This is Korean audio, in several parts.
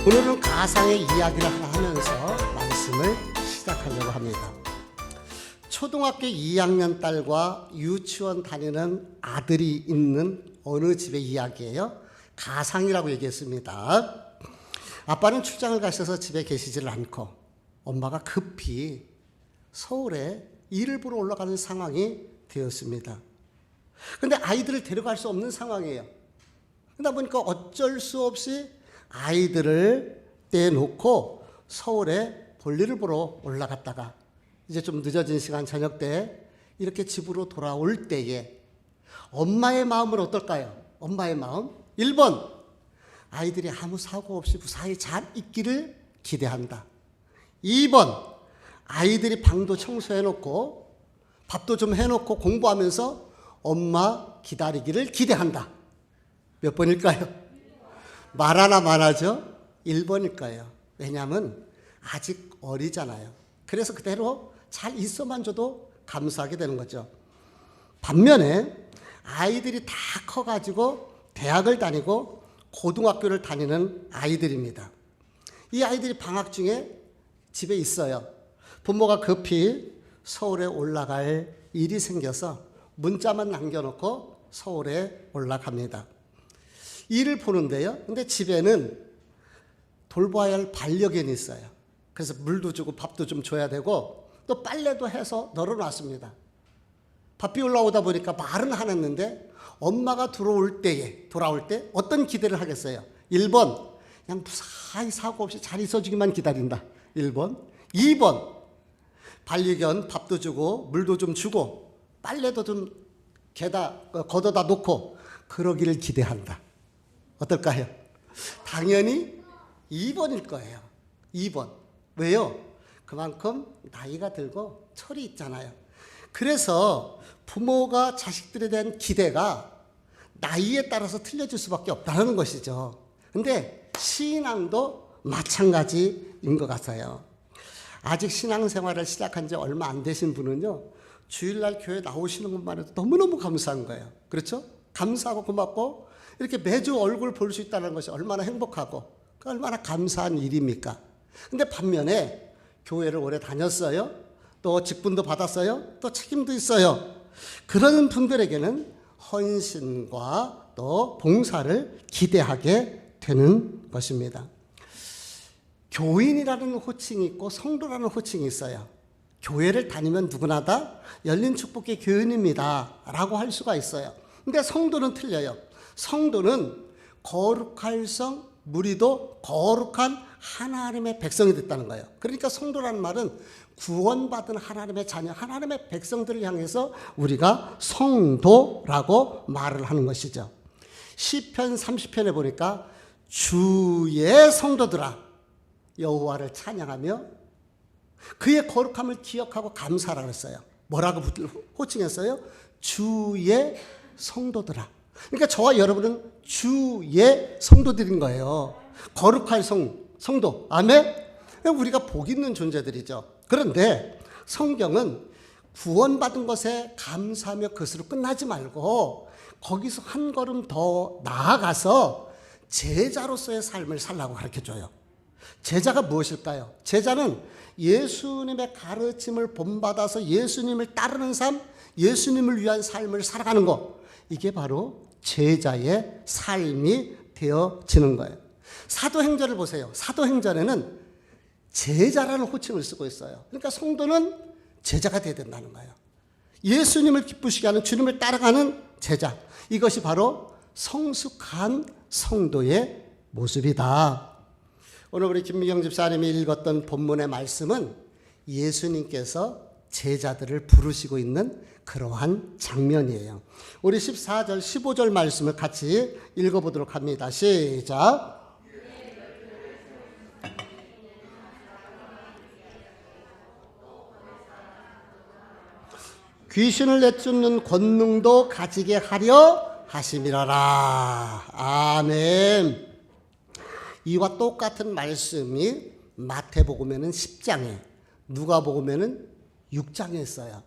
오늘은 가상의 이야기를 하나 하면서 말씀을 시작하려고 합니다. 초등학교 2학년 딸과 유치원 다니는 아들이 있는 어느 집의 이야기예요. 가상이라고 얘기했습니다. 아빠는 출장을 가셔서 집에 계시지를 않고 엄마가 급히 서울에 일을 보러 올라가는 상황이 되었습니다. 그런데 아이들을 데려갈 수 없는 상황이에요. 그러다 보니까 어쩔 수 없이 아이들을 떼놓고 서울에 볼일을 보러 올라갔다가 이제 좀 늦어진 시간 저녁 때 이렇게 집으로 돌아올 때에 엄마의 마음은 어떨까요? 엄마의 마음 1번 아이들이 아무 사고 없이 무사히 잘 있기를 기대한다. 2번 아이들이 방도 청소해놓고 밥도 좀 해놓고 공부하면서 엄마 기다리기를 기대한다. 몇 번일까요? 말 하나 많아죠? 1번일 거예요. 왜냐하면 아직 어리잖아요. 그래서 그대로 잘 있어만 줘도 감사하게 되는 거죠. 반면에 아이들이 다 커가지고 대학을 다니고 고등학교를 다니는 아이들입니다. 이 아이들이 방학 중에 집에 있어요. 부모가 급히 서울에 올라갈 일이 생겨서 문자만 남겨놓고 서울에 올라갑니다. 일을 보는데요. 근데 집에는 돌봐야 할 반려견이 있어요. 그래서 물도 주고 밥도 좀 줘야 되고 또 빨래도 해서 널어놨습니다. 바삐 올라오다 보니까 말은 안 했는데 엄마가 돌아올 때 어떤 기대를 하겠어요? 1번 그냥 무사히 사고 없이 잘 있어주기만 기다린다. 1번 2번 반려견 밥도 주고 물도 좀 주고 빨래도 좀 걷어다 놓고 그러기를 기대한다. 어떨까요? 당연히 2번일 거예요. 2번. 왜요? 그만큼 나이가 들고 철이 있잖아요. 그래서 부모가 자식들에 대한 기대가 나이에 따라서 틀려질 수밖에 없다는 것이죠. 근데 신앙도 마찬가지인 것 같아요. 아직 신앙생활을 시작한 지 얼마 안 되신 분은요, 주일날 교회 나오시는 것만 해도 너무너무 감사한 거예요. 그렇죠? 감사하고 고맙고 이렇게 매주 얼굴 볼 수 있다는 것이 얼마나 행복하고 얼마나 감사한 일입니까? 근데 반면에 교회를 오래 다녔어요. 또 직분도 받았어요. 또 책임도 있어요. 그런 분들에게는 헌신과 또 봉사를 기대하게 되는 것입니다. 교인이라는 호칭이 있고 성도라는 호칭이 있어요. 교회를 다니면 누구나 다 열린 축복의 교인입니다 라고 할 수가 있어요. 근데 성도는 틀려요. 성도는 거룩할 성 무리도 거룩한 하나님의 백성이 됐다는 거예요. 그러니까 성도라는 말은 구원받은 하나님의 자녀, 하나님의 백성들을 향해서 우리가 성도라고 말을 하는 것이죠. 시편 30편에 보니까 주의 성도들아 여호와를 찬양하며 그의 거룩함을 기억하고 감사하라고 했어요. 뭐라고 호칭했어요? 주의 성도들아. 그러니까 저와 여러분은 주의 성도들인 거예요. 거룩할 성도. 아멘? 우리가 복 있는 존재들이죠. 그런데 성경은 구원받은 것에 감사하며 그것으로 끝나지 말고 거기서 한 걸음 더 나아가서 제자로서의 삶을 살라고 가르쳐줘요. 제자가 무엇일까요? 제자는 예수님의 가르침을 본받아서 예수님을 따르는 삶, 예수님을 위한 삶을 살아가는 것. 이게 바로 제자의 삶이 되어지는 거예요. 사도행전을 보세요. 사도행전에는 제자라는 호칭을 쓰고 있어요. 그러니까 성도는 제자가 되어야 된다는 거예요. 예수님을 기쁘시게 하는 주님을 따라가는 제자. 이것이 바로 성숙한 성도의 모습이다. 오늘 우리 김미경 집사님이 읽었던 본문의 말씀은 예수님께서 제자들을 부르시고 있는 그러한 장면이에요. 우리 14절, 15절 말씀을 같이 읽어보도록 합니다. 시작. 귀신을 내쫓는 권능도 가지게 하려 하심이라라. 아멘. 이와 똑같은 말씀이 마태복음에는 10장에, 누가복음에는 6장에 있어요.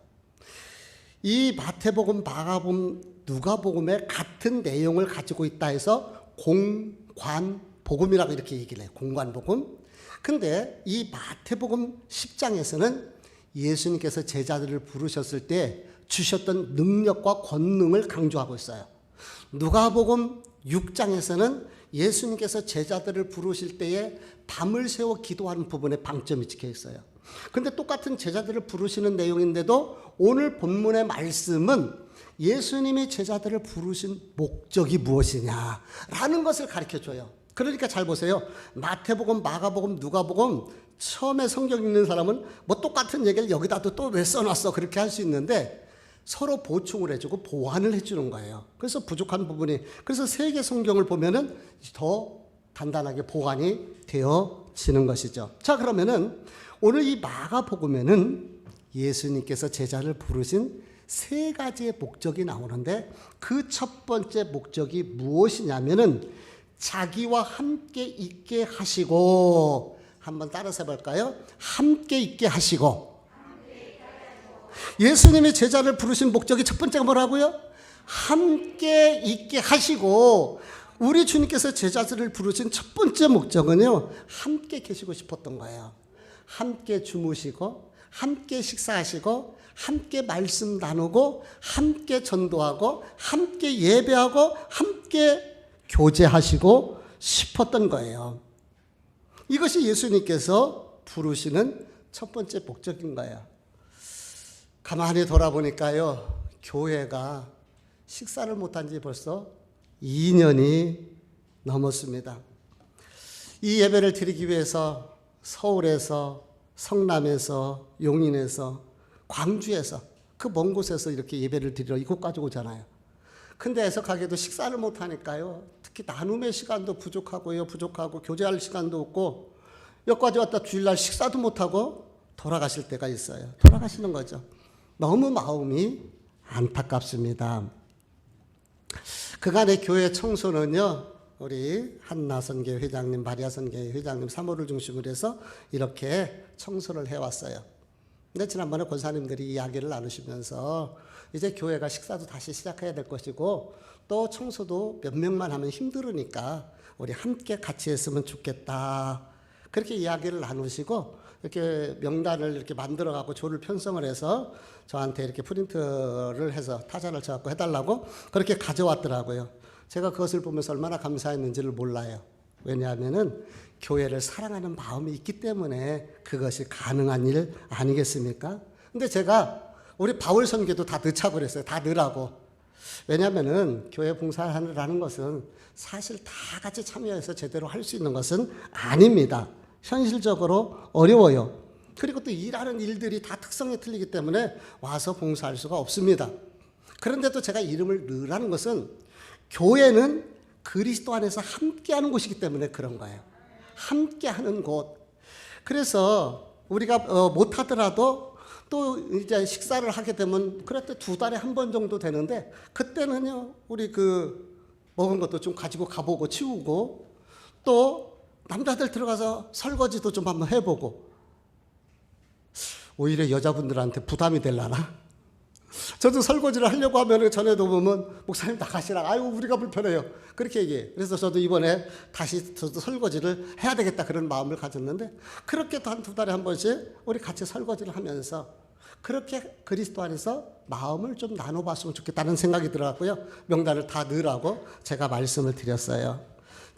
이 마태복음, 마가복음, 누가복음에 같은 내용을 가지고 있다 해서 공관복음, 복음이라고 이렇게 얘기를 해요. 공관복음. 근데 이 마태복음 10장에서는 예수님께서 제자들을 부르셨을 때 주셨던 능력과 권능을 강조하고 있어요. 누가복음 6장에서는 예수님께서 제자들을 부르실 때에 밤을 새워 기도하는 부분에 방점이 찍혀 있어요. 근데 똑같은 제자들을 부르시는 내용인데도 오늘 본문의 말씀은 예수님이 제자들을 부르신 목적이 무엇이냐라는 것을 가르쳐줘요. 그러니까 잘 보세요. 마태복음, 마가복음, 누가복음 처음에 성경 읽는 사람은 뭐 똑같은 얘기를 여기다도 또 왜 써놨어 그렇게 할 수 있는데 서로 보충을 해주고 보완을 해주는 거예요. 그래서 부족한 부분이 그래서 세 개 성경을 보면은 더 단단하게 보완이 되어지는 것이죠. 자, 그러면은 오늘 이 마가복음에는 예수님께서 제자를 부르신 세 가지의 목적이 나오는데 그 첫 번째 목적이 무엇이냐면은 자기와 함께 있게 하시고, 한번 따라서 해볼까요? 함께 있게 하시고. 예수님이 제자를 부르신 목적이 첫 번째가 뭐라고요? 함께 있게 하시고. 우리 주님께서 제자들을 부르신 첫 번째 목적은요, 함께 계시고 싶었던 거예요. 함께 주무시고, 함께 식사하시고, 함께 말씀 나누고, 함께 전도하고, 함께 예배하고, 함께 교제하시고 싶었던 거예요. 이것이 예수님께서 부르시는 첫 번째 목적인 거예요. 가만히 돌아보니까요, 교회가 식사를 못한 지 벌써 2년이 넘었습니다. 이 예배를 드리기 위해서 서울에서, 성남에서, 용인에서, 광주에서 그 먼 곳에서 이렇게 예배를 드리러 이곳까지 오잖아요. 근데 애석하게도 식사를 못하니까요, 특히 나눔의 시간도 부족하고 교제할 시간도 없고 여기까지 왔다 주일날 식사도 못하고 돌아가실 때가 있어요. 돌아가시는 거죠. 너무 마음이 안타깝습니다. 그간의 교회 청소는요, 우리 한나선교 회장님, 마리아선교 회장님 사모를 중심으로 해서 이렇게 청소를 해왔어요. 근데 지난번에 권사님들이 이야기를 나누시면서 이제 교회가 식사도 다시 시작해야 될 것이고 또 청소도 몇 명만 하면 힘들으니까 우리 함께 같이 했으면 좋겠다. 그렇게 이야기를 나누시고 이렇게 명단을 이렇게 만들어갖고 조를 편성을 해서 저한테 이렇게 프린트를 해서 타자를 쳐갖고 해달라고 그렇게 가져왔더라고요. 제가 그것을 보면서 얼마나 감사했는지를 몰라요. 왜냐하면은 교회를 사랑하는 마음이 있기 때문에 그것이 가능한 일 아니겠습니까? 근데 제가 우리 바울 선교도 다 넣자고 그랬어요. 다 넣으라고. 왜냐하면은 교회 봉사하는 것은 사실 다 같이 참여해서 제대로 할 수 있는 것은 아닙니다. 현실적으로 어려워요. 그리고 또 일하는 일들이 다 특성이 틀리기 때문에 와서 봉사할 수가 없습니다. 그런데도 제가 이름을 넣으라는 것은 교회는 그리스도 안에서 함께하는 곳이기 때문에 그런 거예요. 함께하는 곳. 그래서 우리가 못하더라도 또 이제 식사를 하게 되면 그럴 때 2달에 한 번 정도 되는데 그때는요, 우리 먹은 것도 좀 가지고 가보고 치우고 또 남자들 들어가서 설거지도 좀 한번 해보고 오히려 여자분들한테 부담이 되려나? 저도 설거지를 하려고 하면 전에도 보면 목사님 나가시라. 아유 우리가 불편해요. 그렇게 얘기해요. 그래서 저도 이번에 다시 저도 설거지를 해야 되겠다 그런 마음을 가졌는데 그렇게 한 2달에 한 번씩 우리 같이 설거지를 하면서 그렇게 그리스도 안에서 마음을 좀 나눠봤으면 좋겠다는 생각이 들어갔고요. 명단을 다 넣으라고 제가 말씀을 드렸어요.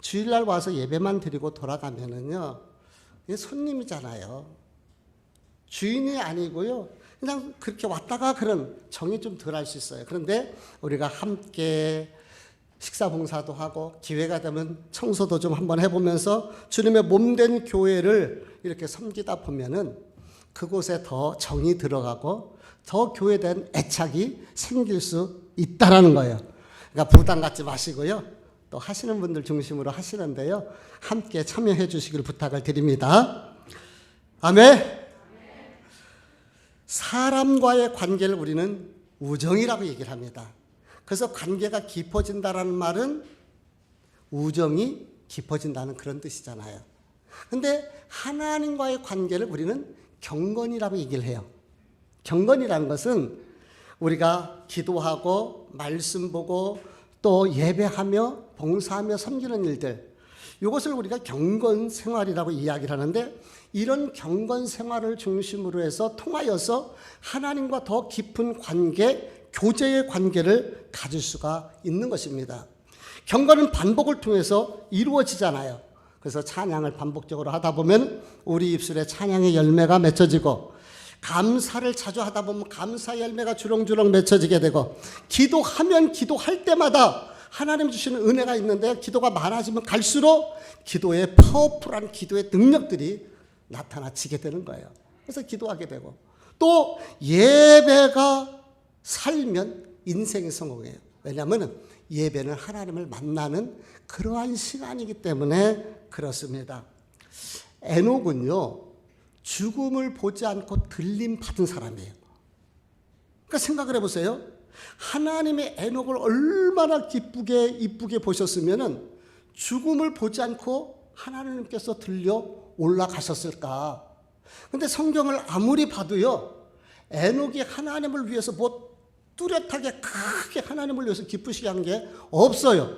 주일날 와서 예배만 드리고 돌아가면은요, 이게 손님이잖아요. 주인이 아니고요. 그냥 그렇게 왔다가 그런 정이 좀 덜 할 수 있어요. 그런데 우리가 함께 식사 봉사도 하고 기회가 되면 청소도 좀 한번 해보면서 주님의 몸된 교회를 이렇게 섬기다 보면은 그곳에 더 정이 들어가고 더 교회에 대한 애착이 생길 수 있다라는 거예요. 그러니까 부담 갖지 마시고요. 또 하시는 분들 중심으로 하시는데요. 함께 참여해 주시길 부탁을 드립니다. 아멘. 사람과의 관계를 우리는 우정이라고 얘기를 합니다. 그래서 관계가 깊어진다라는 말은 우정이 깊어진다는 그런 뜻이잖아요. 근데 하나님과의 관계를 우리는 경건이라고 얘기를 해요. 경건이라는 것은 우리가 기도하고 말씀 보고 또 예배하며 봉사하며 섬기는 일들, 이것을 우리가 경건 생활이라고 이야기를 하는데, 이런 경건 생활을 중심으로 해서 통하여서 하나님과 더 깊은 관계, 교제의 관계를 가질 수가 있는 것입니다. 경건은 반복을 통해서 이루어지잖아요. 그래서 찬양을 반복적으로 하다 보면 우리 입술에 찬양의 열매가 맺혀지고, 감사를 자주 하다 보면 감사 열매가 주렁주렁 맺혀지게 되고, 기도하면 기도할 때마다 하나님 주시는 은혜가 있는데, 기도가 많아지면 갈수록 기도의 파워풀한 기도의 능력들이 나타나지게 되는 거예요. 그래서 기도하게 되고, 또 예배가 살면 인생이 성공해요. 왜냐하면 예배는 하나님을 만나는 그러한 시간이기 때문에 그렇습니다. 에녹은요, 죽음을 보지 않고 들림 받은 사람이에요. 그러니까 생각을 해보세요. 하나님의 에녹을 얼마나 이쁘게 보셨으면은 죽음을 보지 않고 하나님께서 들려 올라가셨을까. 근데 성경을 아무리 봐도요, 에녹이 하나님을 위해서 뭐 뚜렷하게 크게 하나님을 위해서 기쁘시게 한 게 없어요.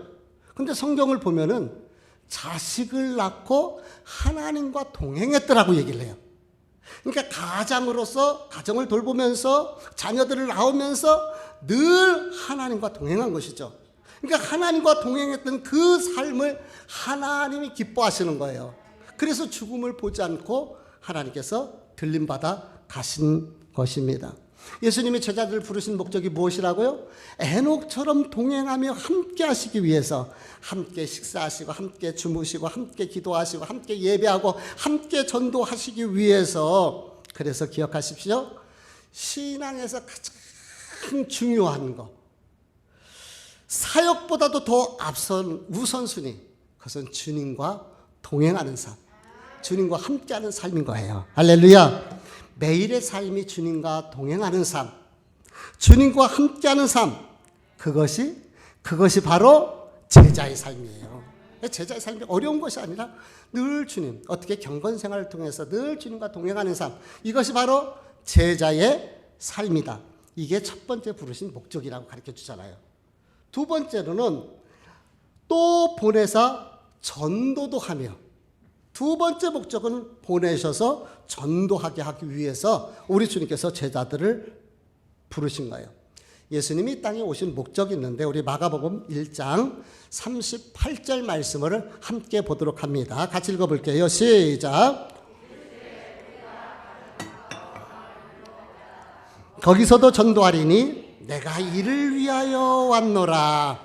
근데 성경을 보면은 자식을 낳고 하나님과 동행했더라고 얘기를 해요. 그러니까 가장으로서 가정을 돌보면서 자녀들을 낳으면서 늘 하나님과 동행한 것이죠. 그러니까 하나님과 동행했던 그 삶을 하나님이 기뻐하시는 거예요. 그래서 죽음을 보지 않고 하나님께서 들림받아 가신 것입니다. 예수님이 제자들을 부르신 목적이 무엇이라고요? 에녹처럼 동행하며 함께 하시기 위해서, 함께 식사하시고 함께 주무시고 함께 기도하시고 함께 예배하고 함께 전도하시기 위해서. 그래서 기억하십시오. 신앙에서 가장 중요한 것, 사역보다도 더 앞선 우선순위, 그것은 주님과 동행하는 삶, 주님과 함께하는 삶인 거예요. 할렐루야. 매일의 삶이 주님과 동행하는 삶, 주님과 함께하는 삶, 그것이 바로 제자의 삶이에요. 제자의 삶이 어려운 것이 아니라 늘 주님, 어떻게 경건 생활을 통해서 늘 주님과 동행하는 삶, 이것이 바로 제자의 삶이다. 이게 첫 번째 부르신 목적이라고 가르쳐 주잖아요. 두 번째로는 또 보내사 전도도 하며, 두 번째 목적은 보내셔서 전도하게 하기 위해서 우리 주님께서 제자들을 부르신 거예요. 예수님이 이 땅에 오신 목적이 있는데, 우리 마가복음 1장 38절 말씀을 함께 보도록 합니다. 같이 읽어볼게요. 시작. 거기서도 전도하리니 내가 이를 위하여 왔노라.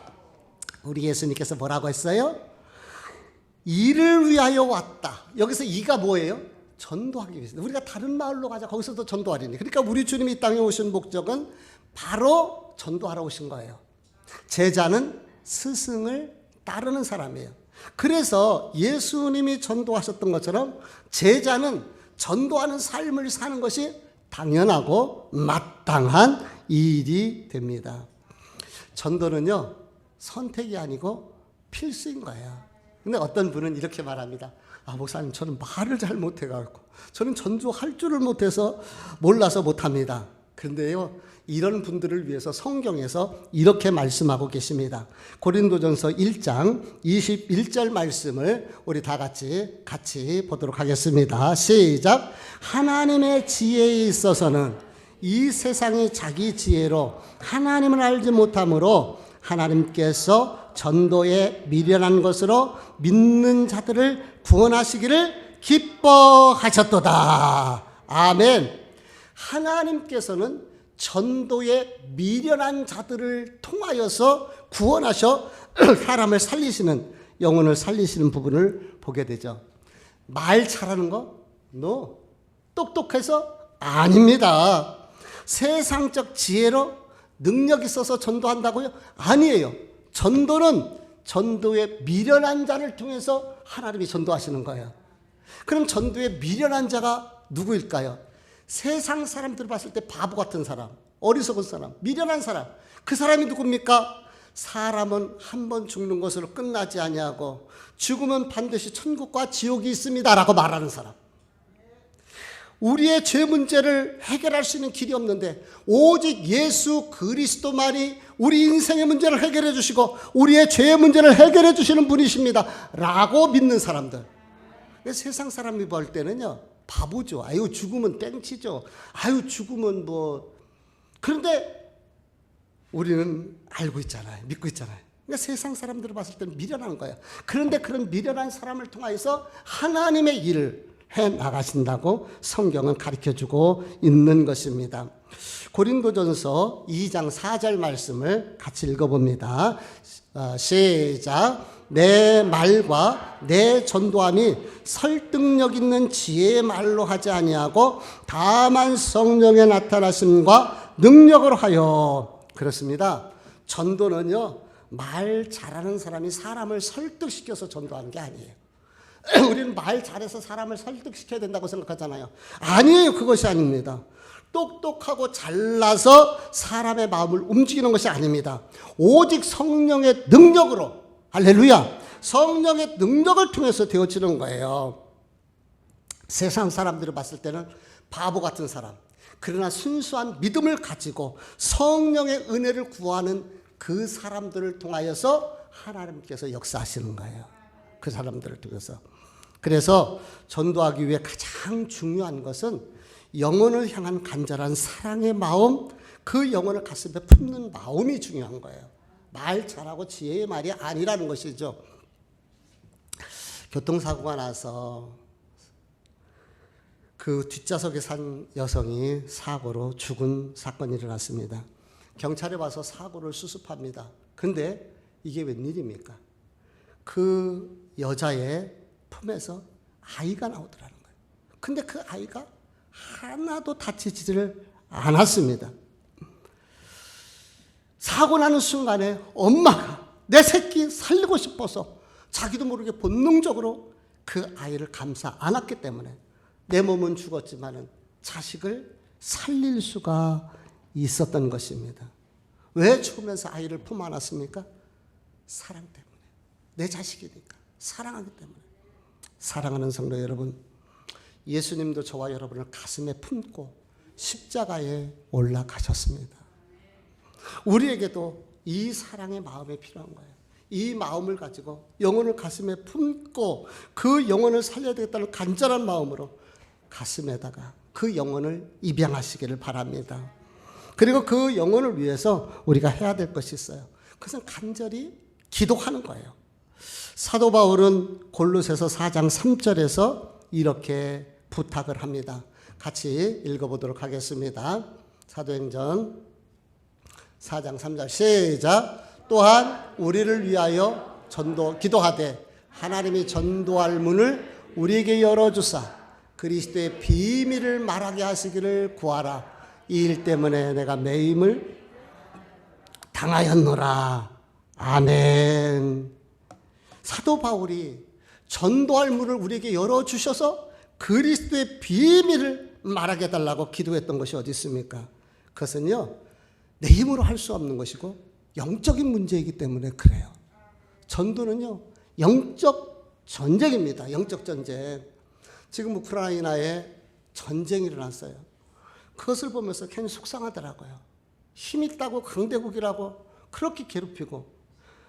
우리 예수님께서 뭐라고 했어요? 이를 위하여 왔다. 여기서 이가 뭐예요? 전도하기 위해서. 우리가 다른 마을로 가자. 거기서도 전도하리니. 그러니까 우리 주님이 이 땅에 오신 목적은 바로 전도하러 오신 거예요. 제자는 스승을 따르는 사람이에요. 그래서 예수님이 전도하셨던 것처럼 제자는 전도하는 삶을 사는 것이 당연하고 마땅한 일이 됩니다. 전도는요, 선택이 아니고 필수인 거예요. 근데 어떤 분은 이렇게 말합니다. 아, 목사님, 저는 말을 잘 못해갖고, 저는 전도할 줄을 못해서 몰라서 못합니다. 그런데요, 이런 분들을 위해서 성경에서 이렇게 말씀하고 계십니다. 고린도전서 1장 21절 말씀을 우리 다 같이 보도록 하겠습니다. 시작. 하나님의 지혜에 있어서는 이 세상이 자기 지혜로 하나님을 알지 못하므로 하나님께서 전도에 미련한 것으로 믿는 자들을 구원하시기를 기뻐하셨도다. 아멘. 하나님께서는 전도에 미련한 자들을 통하여서 구원하셔 사람을 살리시는, 영혼을 살리시는 부분을 보게 되죠. 말 잘하는 거? No. 똑똑해서? 아닙니다. 세상적 지혜로 능력 있어서 전도한다고요? 아니에요. 전도는 전도에 미련한 자를 통해서 하나님이 전도하시는 거예요. 그럼 전도에 미련한 자가 누구일까요? 세상 사람들 봤을 때 바보 같은 사람, 어리석은 사람, 미련한 사람. 그 사람이 누굽니까? 사람은 한 번 죽는 것으로 끝나지 아니하고 죽으면 반드시 천국과 지옥이 있습니다라고 말하는 사람. 우리의 죄 문제를 해결할 수 있는 길이 없는데 오직 예수 그리스도만이 우리 인생의 문제를 해결해 주시고 우리의 죄의 문제를 해결해 주시는 분이십니다 라고 믿는 사람들. 세상 사람이 볼 때는요, 바보죠. 아유, 죽으면 땡치죠. 아유, 죽으면 뭐. 그런데 우리는 알고 있잖아요. 믿고 있잖아요. 그러니까 세상 사람들을 봤을 때는 미련한 거예요. 그런데 그런 미련한 사람을 통하여서 하나님의 일을 해 나가신다고 성경은 가르쳐주고 있는 것입니다. 고린도전서 2장 4절 말씀을 같이 읽어봅니다. 시작. 내 말과 내 전도함이 설득력 있는 지혜의 말로 하지 아니하고 다만 성령의 나타나심과 능력으로 하여. 그렇습니다. 전도는요, 말 잘하는 사람이 사람을 설득시켜서 전도하는 게 아니에요. 우리는 말 잘해서 사람을 설득시켜야 된다고 생각하잖아요. 아니에요. 그것이 아닙니다. 똑똑하고 잘나서 사람의 마음을 움직이는 것이 아닙니다. 오직 성령의 능력으로, 할렐루야, 성령의 능력을 통해서 되어지는 거예요. 세상 사람들을 봤을 때는 바보 같은 사람, 그러나 순수한 믿음을 가지고 성령의 은혜를 구하는 그 사람들을 통하여서 하나님께서 역사하시는 거예요. 그 사람들을 통해서. 그래서 전도하기 위해 가장 중요한 것은 영혼을 향한 간절한 사랑의 마음, 그 영혼을 가슴에 품는 마음이 중요한 거예요. 말 잘하고 지혜의 말이 아니라는 것이죠. 교통사고가 나서 그 뒷좌석에 산 여성이 사고로 죽은 사건이 일어났습니다. 경찰에 와서 사고를 수습합니다. 근데 이게 웬일입니까? 그 여자의 품에서 아이가 나오더라는 거예요. 근데 그 아이가 하나도 다치지를 않았습니다. 사고 나는 순간에 엄마가 내 새끼 살리고 싶어서 자기도 모르게 본능적으로 그 아이를 감싸 안았기 때문에 내 몸은 죽었지만은 자식을 살릴 수가 있었던 것입니다. 왜 죽으면서 아이를 품 안았습니까? 사랑 때문에. 내 자식이니까. 사랑하기 때문에. 사랑하는 성도 여러분, 예수님도 저와 여러분을 가슴에 품고 십자가에 올라가셨습니다. 우리에게도 이 사랑의 마음이 필요한 거예요. 이 마음을 가지고 영혼을 가슴에 품고 그 영혼을 살려야 되겠다는 간절한 마음으로 가슴에다가 그 영혼을 입양하시기를 바랍니다. 그리고 그 영혼을 위해서 우리가 해야 될 것이 있어요. 그것은 간절히 기도하는 거예요. 사도 바울은 골로새서 4장 3절에서 이렇게 부탁을 합니다. 같이 읽어보도록 하겠습니다. 사도행전 4장 3절 시작. 또한 우리를 위하여 기도하되 하나님이 전도할 문을 우리에게 열어주사 그리스도의 비밀을 말하게 하시기를 구하라. 이 일 때문에 내가 매임을 당하였노라. 아멘. 사도 바울이 전도할 문을 우리에게 열어주셔서 그리스도의 비밀을 말하게 해달라고 기도했던 것이 어디 있습니까? 그것은요, 내 힘으로 할 수 없는 것이고 영적인 문제이기 때문에 그래요. 전도는요, 영적 전쟁입니다. 영적 전쟁. 지금 우크라이나에 전쟁이 일어났어요. 그것을 보면서 괜히 속상하더라고요. 힘있다고 강대국이라고 그렇게 괴롭히고,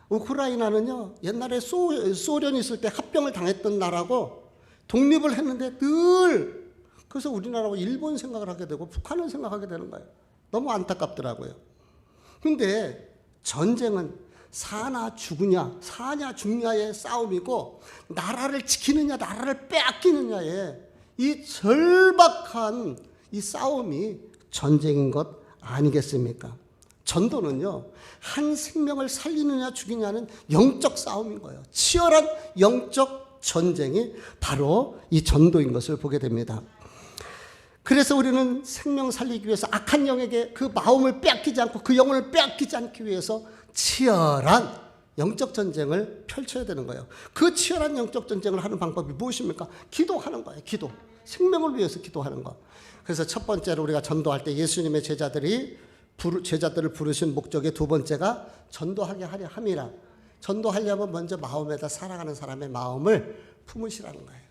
우크라이나는요, 옛날에 소련이 있을 때 합병을 당했던 나라고 독립을 했는데 늘 그래서 우리나라하고 일본 생각을 하게 되고 북한을 생각하게 되는 거예요. 너무 안타깝더라고요. 근데 전쟁은 사나 죽으냐, 사냐 죽냐의 싸움이고 나라를 지키느냐 나라를 빼앗기느냐의 이 절박한 이 싸움이 전쟁인 것 아니겠습니까? 전도는요, 한 생명을 살리느냐 죽이냐는 영적 싸움인 거예요. 치열한 영적 전쟁이 바로 이 전도인 것을 보게 됩니다. 그래서 우리는 생명 살리기 위해서 악한 영에게 그 마음을 빼앗기지 않고 그 영혼을 빼앗기지 않기 위해서 치열한 영적 전쟁을 펼쳐야 되는 거예요. 그 치열한 영적 전쟁을 하는 방법이 무엇입니까? 기도하는 거예요. 기도. 생명을 위해서 기도하는 거. 그래서 첫 번째로 우리가 전도할 때 예수님의 제자들을 부르신 목적의 두 번째가 전도하게 하려 함이라. 전도하려면 먼저 마음에다 사랑하는 사람의 마음을 품으시라는 거예요.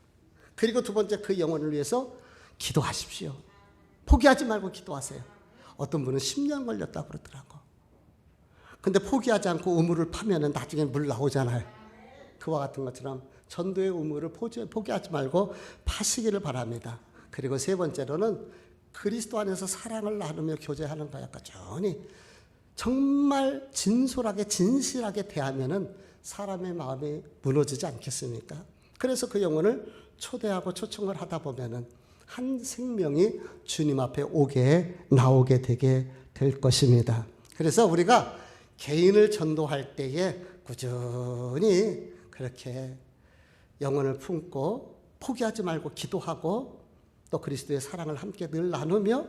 그리고 두 번째, 그 영혼을 위해서 기도하십시오. 포기하지 말고 기도하세요. 어떤 분은 10년 걸렸다고 그러더라고. 근데 포기하지 않고 우물을 파면은 나중에 물 나오잖아요. 그와 같은 것처럼 전도의 우물을 포기하지 말고 파시기를 바랍니다. 그리고 세 번째로는 그리스도 안에서 사랑을 나누며 교제하는 거야. 꾸준히 정말 진솔하게 진실하게 대하면은 사람의 마음이 무너지지 않겠습니까? 그래서 그 영혼을 초대하고 초청을 하다 보면은 한 생명이 주님 앞에 나오게 되게 될 것입니다. 그래서 우리가 개인을 전도할 때에 꾸준히 그렇게 영혼을 품고 포기하지 말고 기도하고 또 그리스도의 사랑을 함께 늘 나누며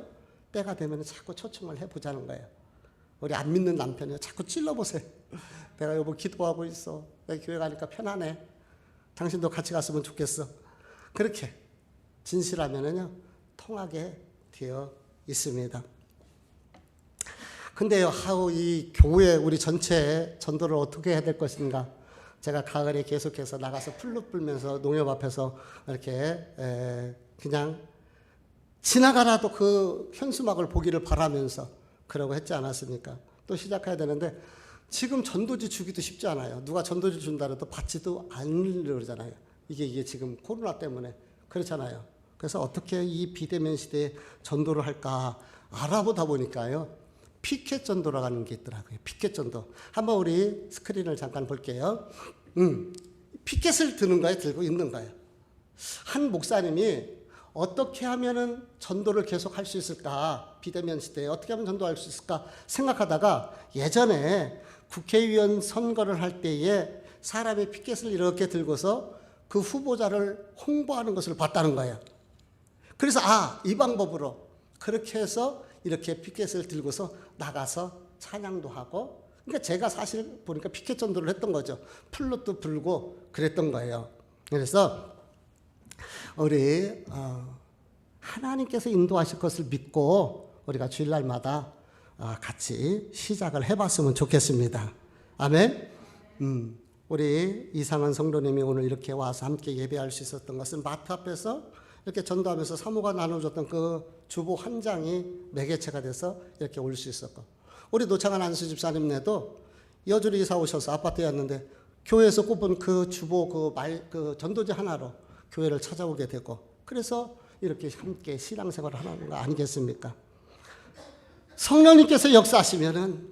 때가 되면 자꾸 초청을 해보자는 거예요. 우리 안 믿는 남편이요, 자꾸 찔러보세요. 내가 여보 기도하고 있어. 내가 교회 가니까 편하네. 당신도 같이 갔으면 좋겠어. 그렇게 진실하면은요 통하게 되어 있습니다. 근데요, 이 교회 우리 전체 전도를 어떻게 해야 될 것인가? 제가 가을에 계속해서 나가서 플룻 불면서 농협 앞에서 이렇게 그냥 지나가라도 그 현수막을 보기를 바라면서 그러고 했지 않았습니까? 또 시작해야 되는데 지금 전도지 주기도 쉽지 않아요. 누가 전도지 준다 해도 받지도 않으려고 그러잖아요. 이게 지금 코로나 때문에 그렇잖아요. 그래서 어떻게 이 비대면 시대에 전도를 할까 알아보다 보니까요, 피켓 전도라고 하는 게 있더라고요. 피켓 전도. 한번 우리 스크린을 잠깐 볼게요. 피켓을 드는 거예요? 들고 있는 거예요? 한 목사님이 어떻게 하면은 전도를 계속 할 수 있을까? 비대면 시대에 어떻게 하면 전도할 수 있을까? 생각하다가 예전에 국회의원 선거를 할 때에 사람이 피켓을 이렇게 들고서 그 후보자를 홍보하는 것을 봤다는 거예요. 그래서 이 방법으로 그렇게 해서 이렇게 피켓을 들고서 나가서 찬양도 하고, 그러니까 제가 사실 보니까 피켓 전도를 했던 거죠. 플룻도 불고 그랬던 거예요. 그래서 우리 하나님께서 인도하실 것을 믿고 우리가 주일날마다 같이 시작을 해봤으면 좋겠습니다. 아멘. 우리 이상한 성도님이 오늘 이렇게 와서 함께 예배할 수 있었던 것은 마트 앞에서 이렇게 전도하면서 사모가 나눠줬던 그 주보 한 장이 매개체가 돼서 이렇게 올 수 있었고, 우리 노창한 안수 집사님네도 여주로 이사 오셔서 아파트였는데 교회에서 꼽은 그 주보 그 전도지 하나로 교회를 찾아오게 되고, 그래서 이렇게 함께 신앙생활을 하는 거 아니겠습니까? 성령님께서 역사하시면은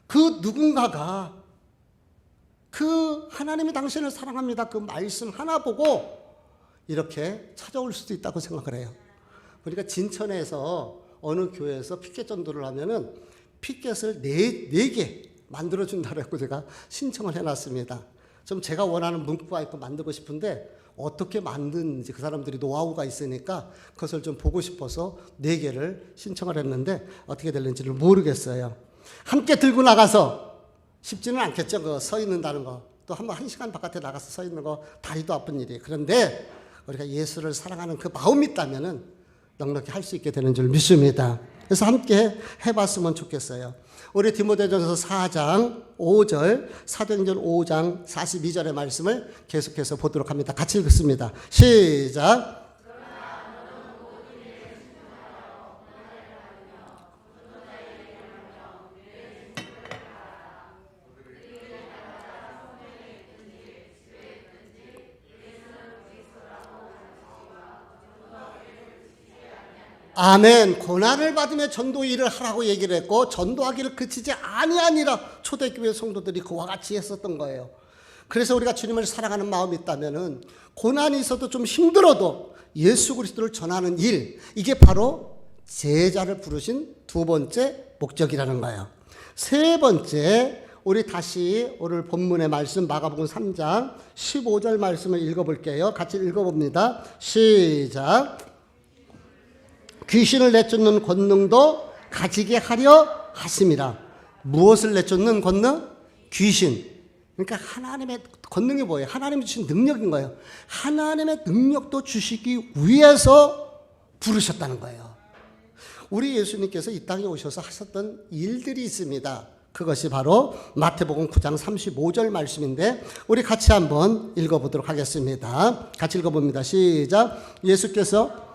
그 누군가가 그 하나님이 당신을 사랑합니다 그 말씀 하나 보고 이렇게 찾아올 수도 있다고 생각을 해요. 그러니까 진천에서 어느 교회에서 피켓 전도를 하면은 피켓을 네 개 만들어준다고 제가 신청을 해놨습니다. 좀 제가 원하는 문구가 있고 만들고 싶은데 어떻게 만드는지 그 사람들이 노하우가 있으니까 그것을 좀 보고 싶어서 4개를 신청을 했는데 어떻게 될는지를 모르겠어요. 함께 들고 나가서 쉽지는 않겠죠. 그 서 있는다는 거. 또 한번 1시간 바깥에 나가서 서 있는 거 다리도 아픈 일이에요. 그런데 우리가 예수를 사랑하는 그 마음이 있다면은 넉넉히 할 수 있게 되는 줄 믿습니다. 그래서 함께 해봤으면 좋겠어요. 우리 디모데전서 4장 5절, 사도행전 5장 42절의 말씀을 계속해서 보도록 합니다. 같이 읽습니다. 시작. 아멘. 고난을 받으며 전도 일을 하라고 얘기를 했고 전도하기를 그치지 아니하니라 초대교회 성도들이 그와 같이 했었던 거예요. 그래서 우리가 주님을 사랑하는 마음이 있다면은 고난이 있어도 좀 힘들어도 예수 그리스도를 전하는 일, 이게 바로 제자를 부르신 두 번째 목적이라는 거예요. 세 번째, 우리 다시 오늘 본문의 말씀 마가복음 3장 15절 말씀을 읽어볼게요. 같이 읽어봅니다. 시작. 귀신을 내쫓는 권능도 가지게 하려 하심이라. 무엇을 내쫓는 권능? 귀신. 그러니까 하나님의 권능이 뭐예요? 하나님이 주신 능력인 거예요. 하나님의 능력도 주시기 위해서 부르셨다는 거예요. 우리 예수님께서 이 땅에 오셔서 하셨던 일들이 있습니다. 그것이 바로 마태복음 9장 35절 말씀인데 우리 같이 한번 읽어보도록 하겠습니다. 같이 읽어봅니다. 시작. 예수께서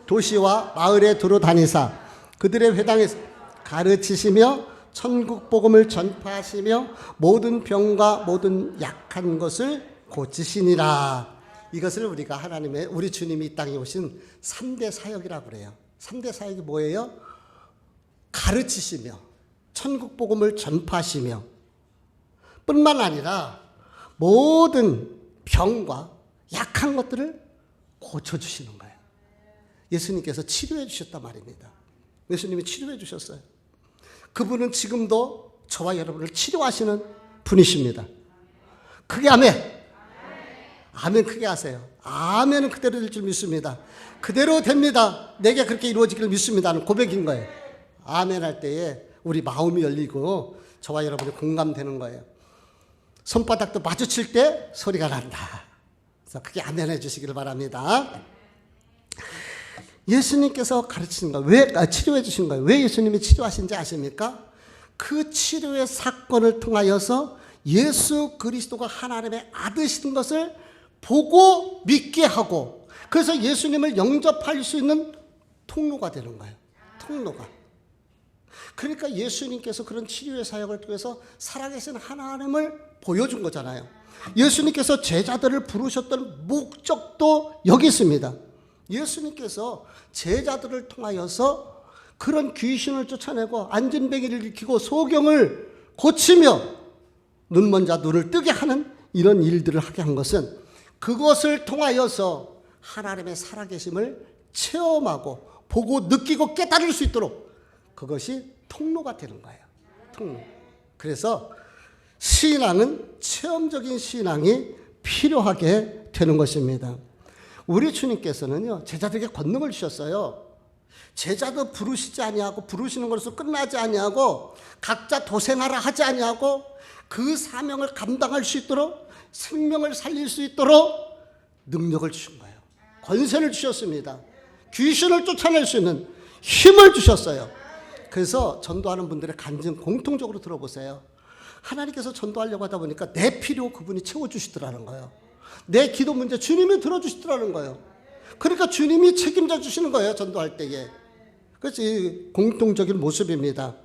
도시와 마을에 두루 다니사 그들의 회당에서 가르치시며 천국 복음을 전파하시며 모든 병과 모든 약한 것을 고치시니라. 이것을 우리가 하나님의 우리 주님이 이 땅에 오신 3대 사역이라고 그래요. 3대 사역이 뭐예요? 가르치시며 천국 복음을 전파하시며 뿐만 아니라 모든 병과 약한 것들을 고쳐주시는 거예요. 예수님께서 치료해 주셨단 말입니다. 예수님이 치료해 주셨어요. 그분은 지금도 저와 여러분을 치료하시는 분이십니다. 크게 아멘. 아멘 크게 하세요. 아멘은 그대로 될 줄 믿습니다. 그대로 됩니다. 내게 그렇게 이루어지기를 믿습니다는 고백인 거예요. 아멘 할 때에 우리 마음이 열리고 저와 여러분이 공감되는 거예요. 손바닥도 마주칠 때 소리가 난다. 그래서 크게 아멘 해주시기를 바랍니다. 예수님께서 가르치신 거예요. 왜 치료해 주신 거예요? 왜 예수님이 치료하신지 아십니까? 그 치료의 사건을 통하여서 예수 그리스도가 하나님의 아들이신 것을 보고 믿게 하고, 그래서 예수님을 영접할 수 있는 통로가 되는 거예요. 통로가. 그러니까 예수님께서 그런 치료의 사역을 통해서 살아계신 하나님을 보여준 거잖아요. 예수님께서 제자들을 부르셨던 목적도 여기 있습니다. 예수님께서 제자들을 통하여서 그런 귀신을 쫓아내고 안진뱅이를 일으키고 소경을 고치며 눈먼 자 눈을 뜨게 하는 이런 일들을 하게 한 것은 그것을 통하여서 하나님의 살아계심을 체험하고 보고 느끼고 깨달을 수 있도록 그것이 통로가 되는 거예요. 통로. 그래서 신앙은 체험적인 신앙이 필요하게 되는 것입니다. 우리 주님께서는요, 제자들에게 권능을 주셨어요. 제자도 부르시지 아니하고 부르시는 것으로 끝나지 아니하고 각자 도생하라 하지 아니하고 그 사명을 감당할 수 있도록 생명을 살릴 수 있도록 능력을 주신 거예요. 권세를 주셨습니다. 귀신을 쫓아낼 수 있는 힘을 주셨어요. 그래서 전도하는 분들의 간증 공통적으로 들어보세요. 하나님께서 전도하려고 하다 보니까 내 필요 그분이 채워주시더라는 거예요. 내 기도 문제 주님이 들어주시더라는 거예요. 그러니까 주님이 책임져 주시는 거예요. 전도할 때에. 그래서 공통적인 모습입니다.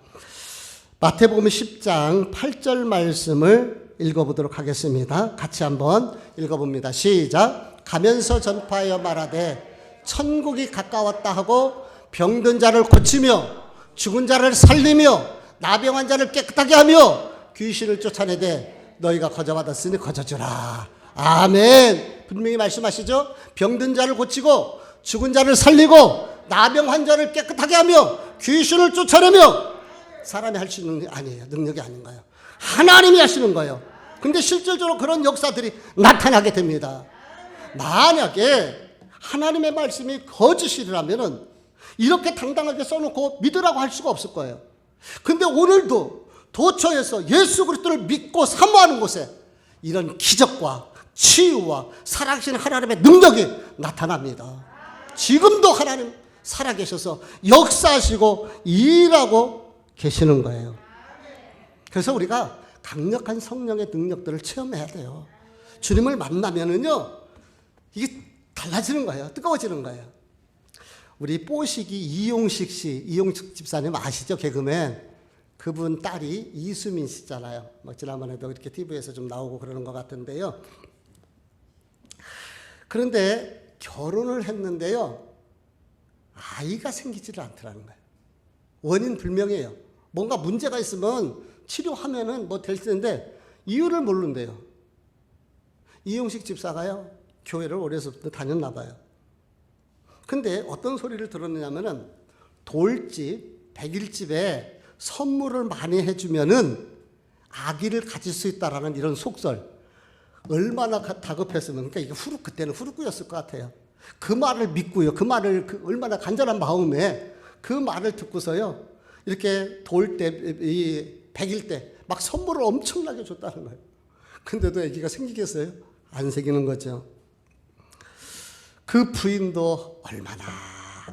마태복음 10장 8절 말씀을 읽어보도록 하겠습니다. 같이 한번 읽어봅니다. 시작. 가면서 전파하여 말하되 천국이 가까웠다 하고 병든 자를 고치며 죽은 자를 살리며 나병한 자를 깨끗하게 하며 귀신을 쫓아내되 너희가 거저받았으니 거저주라. 아멘. 분명히 말씀하시죠. 병든 자를 고치고 죽은 자를 살리고 나병 환자를 깨끗하게 하며 귀신을 쫓아내며 사람이 할 수 있는 게 아니에요. 능력이 아닌 거예요. 하나님이 하시는 거예요. 근데 실질적으로 그런 역사들이 나타나게 됩니다. 만약에 하나님의 말씀이 거짓이라면 이렇게 당당하게 써놓고 믿으라고 할 수가 없을 거예요. 근데 오늘도 도처에서 예수 그리스도를 믿고 사모하는 곳에 이런 기적과 치유와 살아계신 하나님의 능력이 나타납니다. 지금도 하나님 살아계셔서 역사하시고 일하고 계시는 거예요. 그래서 우리가 강력한 성령의 능력들을 체험해야 돼요. 주님을 만나면은요, 이게 달라지는 거예요. 뜨거워지는 거예요. 우리 뽀식이 이용식 집사님 아시죠? 개그맨. 그분 딸이 이수민 씨잖아요. 뭐 지난번에도 이렇게 TV에서 좀 나오고 그러는 것 같은데요. 그런데 결혼을 했는데요, 아이가 생기지를 않더라는 거예요. 원인 불명이에요. 뭔가 문제가 있으면 치료하면은 뭐 될 텐데 이유를 모른대요. 이용식 집사가요, 교회를 오래서부터 다녔나 봐요. 근데 어떤 소리를 들었느냐면은 돌집, 백일집에 선물을 많이 해주면은 아기를 가질 수 있다라는 이런 속설. 얼마나 다급했으면, 그러니까 이게 그때는 후루꾸였을 것 같아요. 그 말을 믿고요. 그 말을 얼마나 간절한 마음에 그 말을 듣고서요. 이렇게 이 100일 때 막 선물을 엄청나게 줬다는 거예요. 근데도 아기가 생기겠어요? 안 생기는 거죠. 그 부인도 얼마나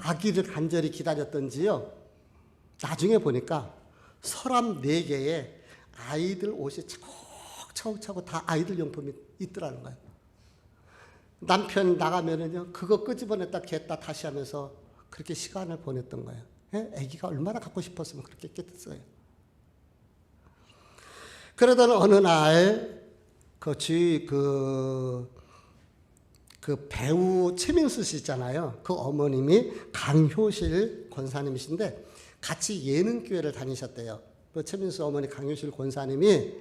아기를 간절히 기다렸던지요. 나중에 보니까 서랍 4개에 아이들 옷이 차곡차곡 다 아이들 용품이 있더라는 거예요. 남편 나가면은요, 그거 끄집어냈다 겠다 다시 하면서 그렇게 시간을 보냈던 거예요. 아기가 얼마나 갖고 싶었으면 그렇게 했겠어요. 그러던 어느 날, 그 배우 최민수 씨 있잖아요. 그 어머님이 강효실 권사님이신데 같이 예능교회를 다니셨대요. 그 최민수 어머니 강효실 권사님이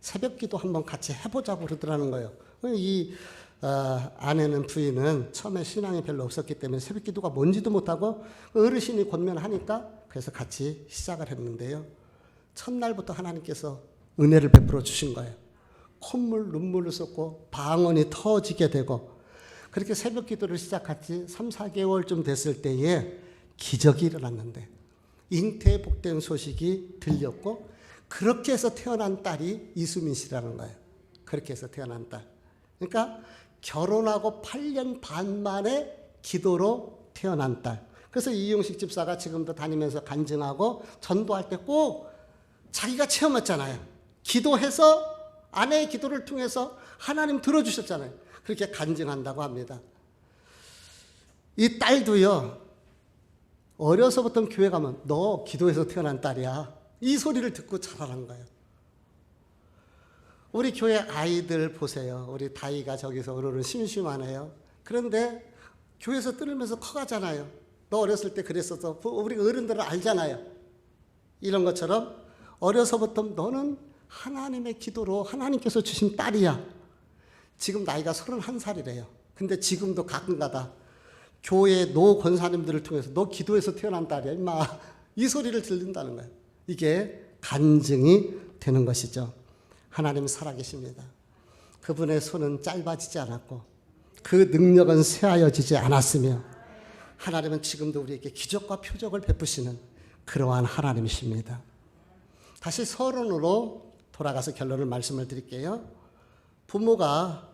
새벽 기도 한번 같이 해보자고 그러더라는 거예요. 이 아내는 부인은 처음에 신앙이 별로 없었기 때문에 새벽 기도가 뭔지도 못하고 어르신이 권면하니까 그래서 같이 시작을 했는데요. 첫날부터 하나님께서 은혜를 베풀어 주신 거예요. 콧물, 눈물을 쏟고 방언이 터지게 되고 그렇게 새벽 기도를 시작했지 3, 4개월쯤 됐을 때에 기적이 일어났는데 잉태에 복된 소식이 들렸고 그렇게 해서 태어난 딸이 이수민 씨라는 거예요. 그렇게 해서 태어난 딸. 그러니까 결혼하고 8년 반 만에 기도로 태어난 딸. 그래서 이용식 집사가 지금도 다니면서 간증하고 전도할 때 꼭 자기가 체험했잖아요. 기도해서 아내의 기도를 통해서 하나님 들어주셨잖아요. 그렇게 간증한다고 합니다. 이 딸도요. 어려서부터 교회 가면 너 기도해서 태어난 딸이야. 이 소리를 듣고 자라는 거예요. 우리 교회 아이들 보세요. 우리 다이가 저기서 오늘은 심심하네요. 그런데 교회에서 뜨르면서 커가잖아요. 너 어렸을 때 그랬어서 우리 어른들은 알잖아요. 이런 것처럼 어려서부터 너는 하나님의 기도로 하나님께서 주신 딸이야. 지금 나이가 31살이래요. 근데 지금도 가끔가다 교회 노 권사님들을 통해서 너 기도해서 태어난 딸이야 임마 이 소리를 들린다는 거예요. 이게 간증이 되는 것이죠. 하나님 살아계십니다. 그분의 손은 짧아지지 않았고 그 능력은 쇠하여지지 않았으며 하나님은 지금도 우리에게 기적과 표적을 베푸시는 그러한 하나님이십니다. 다시 서론으로 돌아가서 결론을 말씀을 드릴게요. 부모가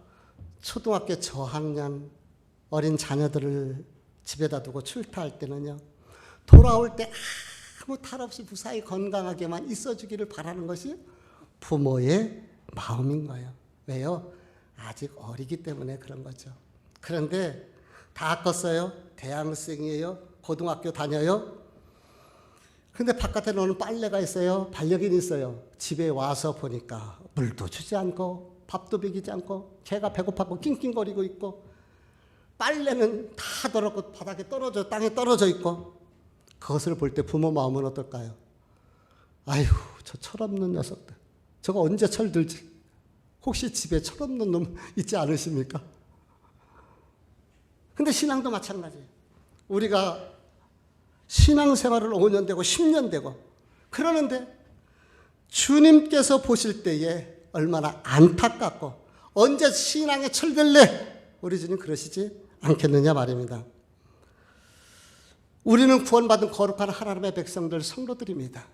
초등학교 저학년 어린 자녀들을 집에다 두고 출타할 때는요. 돌아올 때 아무 탈 없이 무사히 건강하게만 있어주기를 바라는 것이 부모의 마음인 거예요. 왜요? 아직 어리기 때문에 그런 거죠. 그런데 다 컸어요. 대학생이에요. 고등학교 다녀요. 근데 바깥에 노는 빨래가 있어요. 반려견이 있어요. 집에 와서 보니까 물도 주지 않고 밥도 먹이지 않고 걔가 배고파고 낑낑거리고 있고 빨래는 다 더럽고 바닥에 떨어져 땅에 떨어져 있고 그것을 볼 때 부모 마음은 어떨까요? 아휴 저 철없는 녀석들 저거 언제 철들지? 혹시 집에 철없는 놈 있지 않으십니까? 근데 신앙도 마찬가지예요. 우리가 신앙생활을 5년 되고 10년 되고 그러는데 주님께서 보실 때에 얼마나 안타깝고 언제 신앙에 철들래? 우리 주님 그러시지 않겠느냐 말입니다. 우리는 구원받은 거룩한 하나님의 백성들 성도들입니다.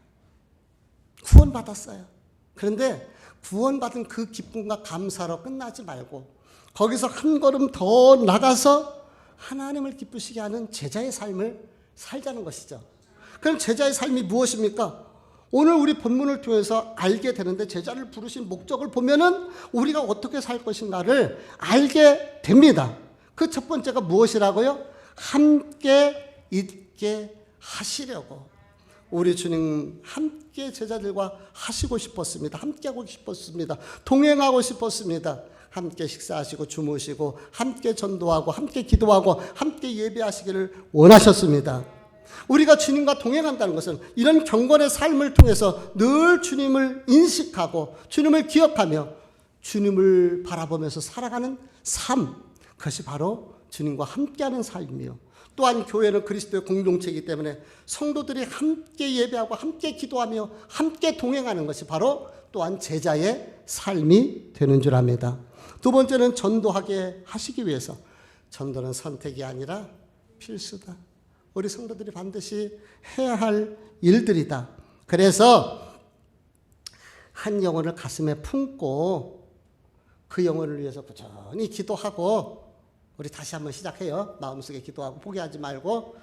구원받았어요. 그런데 구원받은 그 기쁨과 감사로 끝나지 말고 거기서 한 걸음 더 나가서 하나님을 기쁘시게 하는 제자의 삶을 살자는 것이죠. 그럼 제자의 삶이 무엇입니까? 오늘 우리 본문을 통해서 알게 되는데 제자를 부르신 목적을 보면은 우리가 어떻게 살 것인가를 알게 됩니다. 그 첫 번째가 무엇이라고요? 함께 있게 하시려고. 우리 주님 함께 제자들과 하시고 싶었습니다. 함께 하고 싶었습니다. 동행하고 싶었습니다. 함께 식사하시고 주무시고 함께 전도하고 함께 기도하고 함께 예배하시기를 원하셨습니다. 우리가 주님과 동행한다는 것은 이런 경건의 삶을 통해서 늘 주님을 인식하고 주님을 기억하며 주님을 바라보면서 살아가는 삶, 그것이 바로 주님과 함께하는 삶이며 또한 교회는 그리스도의 공동체이기 때문에 성도들이 함께 예배하고 함께 기도하며 함께 동행하는 것이 바로 또한 제자의 삶이 되는 줄 압니다. 두 번째는 전도하게 하시기 위해서 전도는 선택이 아니라 필수다. 우리 성도들이 반드시 해야 할 일들이다. 그래서 한 영혼을 가슴에 품고 그 영혼을 위해서 꾸준히 기도하고 우리 다시 한번 시작해요. 마음속에 기도하고 포기하지 말고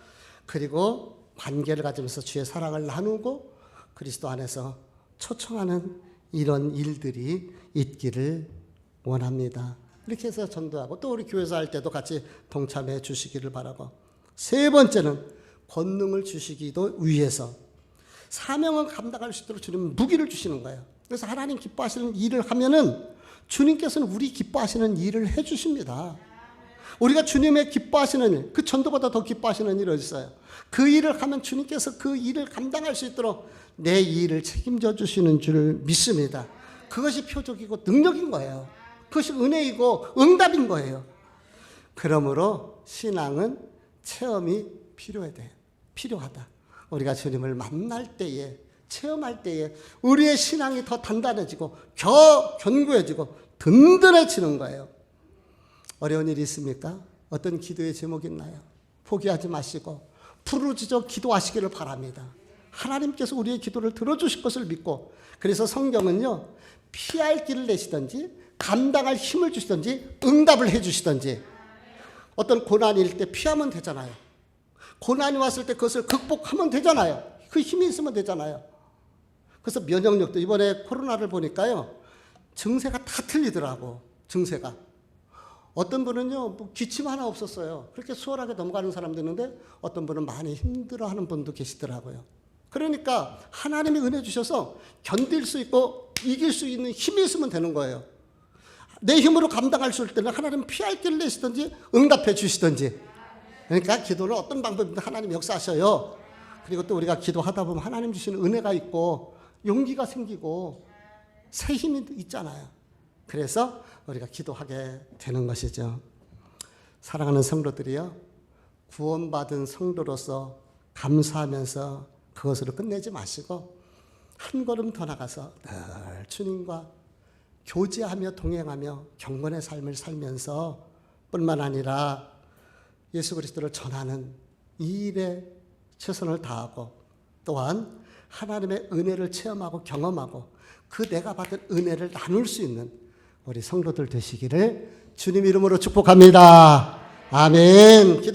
그리고 관계를 가지면서 주의 사랑을 나누고 그리스도 안에서 초청하는 이런 일들이 있기를 원합니다. 이렇게 해서 전도하고 또 우리 교회에서 할 때도 같이 동참해 주시기를 바라고 세 번째는 권능을 주시기도 위해서 사명을 감당할 수 있도록 주님은 무기를 주시는 거예요. 그래서 하나님 기뻐하시는 일을 하면은 주님께서는 우리 기뻐하시는 일을 해주십니다. 우리가 주님의 기뻐하시는 일, 그 전도보다 더 기뻐하시는 일이 어디 있어요? 그 일을 하면 주님께서 그 일을 감당할 수 있도록 내 일을 책임져 주시는 줄 믿습니다. 그것이 표적이고 능력인 거예요. 그것이 은혜이고 응답인 거예요. 그러므로 신앙은 체험이 필요하다. 우리가 주님을 만날 때에, 체험할 때에 우리의 신앙이 더 단단해지고 견고해지고 든든해지는 거예요. 어려운 일이 있습니까? 어떤 기도의 제목이 있나요? 포기하지 마시고 부르짖어 기도하시기를 바랍니다. 하나님께서 우리의 기도를 들어주실 것을 믿고, 그래서 성경은요, 피할 길을 내시든지 감당할 힘을 주시든지 응답을 해 주시든지, 어떤 고난일 때 피하면 되잖아요. 고난이 왔을 때 그것을 극복하면 되잖아요. 그 힘이 있으면 되잖아요. 그래서 면역력도, 이번에 코로나를 보니까요, 증세가 다 틀리더라고. 증세가. 어떤 분은요, 뭐 기침 하나 없었어요. 그렇게 수월하게 넘어가는 사람도 있는데, 어떤 분은 많이 힘들어하는 분도 계시더라고요. 그러니까 하나님이 은혜 주셔서 견딜 수 있고 이길 수 있는 힘이 있으면 되는 거예요. 내 힘으로 감당할 수 있을 때는 하나님 피할 길을 내시든지 응답해 주시든지. 그러니까 기도는 어떤 방법이든 하나님 역사하셔요. 그리고 또 우리가 기도하다 보면 하나님 주시는 은혜가 있고 용기가 생기고 새 힘이 있잖아요. 그래서 우리가 기도하게 되는 것이죠. 사랑하는 성도들이요, 구원받은 성도로서 감사하면서 그것으로 끝내지 마시고 한 걸음 더 나가서 늘 주님과 교제하며 동행하며 경건의 삶을 살면서 뿐만 아니라 예수 그리스도를 전하는 이 일에 최선을 다하고, 또한 하나님의 은혜를 체험하고 경험하고 그 내가 받은 은혜를 나눌 수 있는 우리 성도들 되시기를 주님 이름으로 축복합니다. 아멘.